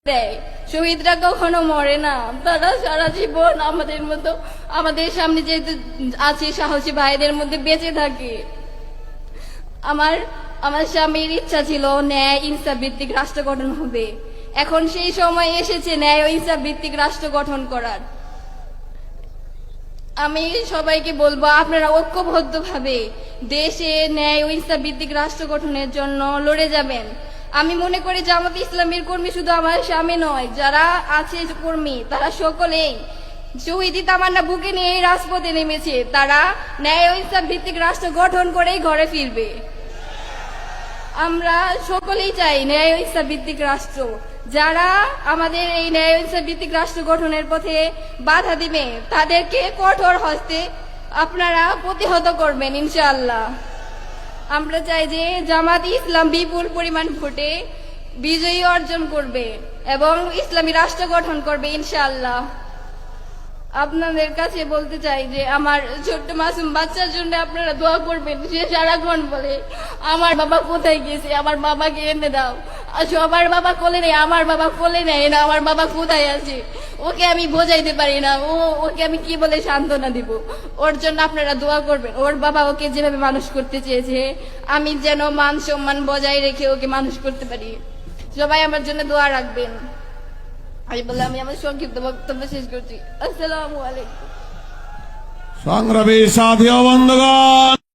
দেয়। শহীদরা কখনো মরে না, তারা সারা জীবন আমাদের মতো, আমাদের সামনে যেহেতু আছে সাহসী ভাইদের মধ্যে বেঁচে থাকে। আমার আমার স্বামীর ইচ্ছা ছিল ন্যায় ইনসাফ ভিত্তিক রাষ্ট্র গঠন হবে। এখন সেই সময় এসেছে ন্যায় ও ইনসাফ ভিত্তিক রাষ্ট্র গঠন করার। আমি সবাইকে বলবো, আপনারা ঐক্যবদ্ধভাবে দেশে ন্যায় ও ইনসাফ ভিত্তিক রাষ্ট্র গঠনের জন্য লড়ে যাবেন। আমি মনে করি জামাতে ইসলামের কর্মী শুধু আমার স্বামী নয়, যারা আছে কর্মী তারা সকলেই শহীদি তামান্না বুকে নিয়ে এই রাজপথে নেমেছে। তারা ন্যায় ও ইনসাফ ভিত্তিক রাষ্ট্র গঠন করেই ঘরে ফিরবে। আমরা সকলেই চাই ন্যায় ও ইনসাফ ভিত্তিক রাষ্ট্র। যারা আমাদের এই ন্যায় ও ইনসাফ ভিত্তিক রাষ্ট্র গঠনের পথে বাধা দিবে তাদেরকে কঠোর হস্তে আপনারা প্রতিহত করবেন ইনশাআল্লাহ। আমরা চাই যে জামাত ইসলাম বিপুল পরিমাণ ভোটে বিজয়ী অর্জন করবে এবং ইসলামী রাষ্ট্র গঠন করবে ইনশাআল্লাহ। আপনাদের কাছে বলতে চাই যে আমার ছোট্ট মাসুম বাচ্চার জন্য আপনারা দোয়া করবেন। সে সারাক্ষণ বলে আমার বাবা কোথায় গেছে, আমার বাবাকে এনে দাও। সবার বাবা কোলে নেই, আমার বাবা কোলে নেয় না, আমার বাবা কোথায় আছে ওকে আমি বোঝাইতে পারি না, ওকে আমি কি বলে সান্ত্বনা দিব। ওর জন্য আপনারা দোয়া করবেন। ওর বাবা ওকে যেভাবে মানুষ করতে চেয়েছে আমি যেন মান সম্মান বজায় রেখে ওকে মানুষ করতে পারি। সবাই আমার জন্য দোয়া রাখবেন। আমি বললাম, আমি আমার সংক্ষিপ্ত বক্তব্য শেষ করছি। আসসালামু আলাইকুম। সংগ্রামী সাথী ও বন্ধুগণ।